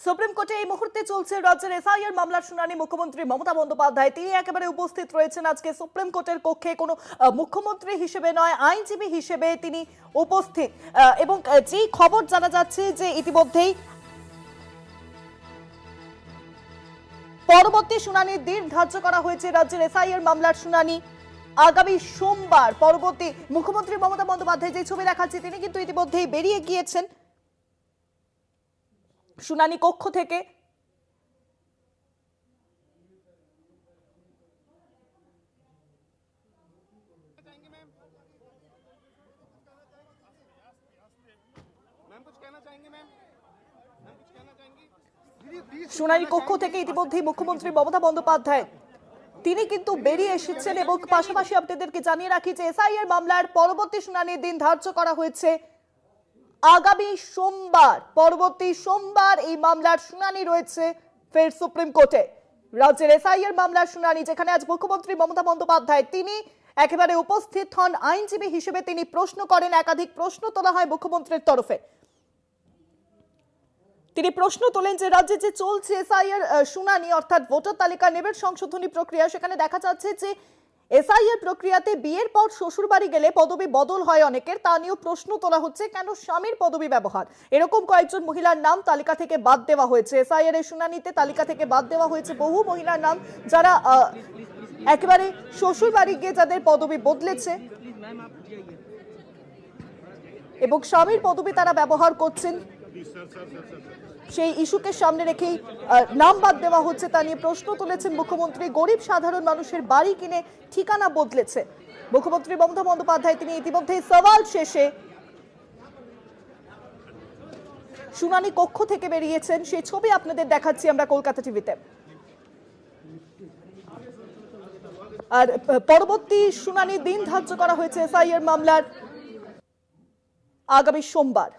Supreme কোর্টে এই মুহূর্তে চলছে রাজ্যের এসআইআর মামলার শুনানি। মুখ্যমন্ত্রী মমতা বন্দ্যোপাধ্যায় তিনি একেবারে উপস্থিত রয়েছেন আজকে সুপ্রিম কোর্টের কক্ষে। কোনো মুখ্যমন্ত্রী হিসেবে নয়, আইনজীবী হিসেবে তিনি উপস্থিত। এবং যেই খবর জানা যাচ্ছে যে ইতিমধ্যেই পরবর্তী শুনানির দিন ধার্য করা হয়েছে। রাজ্যের এসআইআর মামলার শুনানি আগামী সোমবার। পরবর্তী মুখ্যমন্ত্রী মমতা বন্দ্যোপাধ্যায় যে ছবি দেখাচ্ছে তিনি কিন্তু ইতিমধ্যেই বেরিয়ে গিয়েছেন শুনানি কক্ষ থেকে। শুনানি কক্ষ থেকে ইতিমধ্যেই মুখ্যমন্ত্রী মমতা বন্দ্যোপাধ্যায় তিনি কিন্তু বেরিয়ে এসেছেন। এবং পাশাপাশি আপনাদেরকে জানিয়ে রাখি যে এসআইআর মামলার পরবর্তী শুনানির দিন ধার্য করা হয়েছে আগামী সোমবার। পরবর্তী সোমবার এই মামলার শুনানি রয়েছে ফের সুপ্রিম কোর্টে। রাজ্যের এসআইআর মামলার শুনানি যেখানে আজ মুখ্যমন্ত্রী মমতা বন্দ্যোপাধ্যায় তিনি একেবারে উপস্থিত হন আইনজীবী হিসেবে। তিনি প্রশ্ন করেন, একাধিক প্রশ্ন তোলা হয় মুখ্যমন্ত্রীর তরফে। তিনি প্রশ্ন তোলেন যে রাজ্যে যে চলছে এসআইআর শুনানি অর্থাৎ ভোটার তালিকা নেবের সংশোধনী প্রক্রিয়া, সেখানে দেখা যাচ্ছে যে এসআইআর প্রক্রিয়াতে বিয়ের পর শ্বশুর বাড়ি গেলে পদবি বদল হয় অনেকের। তা নিয়েও প্রশ্ন তোলা হচ্ছে কেন স্বামীর পদবি ব্যবহার। এরকম কয়েকজন মহিলার নাম তালিকা থেকে বাদ দেওয়া হয়েছে। এসআইআর এর শুনানিতে তালিকা থেকে বাদ দেওয়া হয়েছে বহু মহিলার নাম যারা একেবারে শ্বশুর বাড়ি গিয়ে যাদের পদবি বদলেছে এবং স্বামীর পদবি তারা ব্যবহার করছেন। সেই ইস্যুকে সামনে রেখেই নাম বাদ দেওয়া হচ্ছে। তা নিয়ে প্রশ্ন তুলেছেন মুখ্যমন্ত্রী। গরিব সাধারণ মানুষের বাড়ি কিনে ঠিকানা বদলেছে মুখ্যমন্ত্রী মমতা বন্দ্যোপাধ্যায়। তিনি ইতিমধ্যেই সওয়াল শেষে শুনানি কক্ষ থেকে বেরিয়েছেন। সেই ছবি আপনাদের দেখাচ্ছি আমরা কলকাতা টিভিতে। আর পরবর্তী শুনানির দিন ধার্য করা হয়েছে এসআইআর মামলার আগামী সোমবার।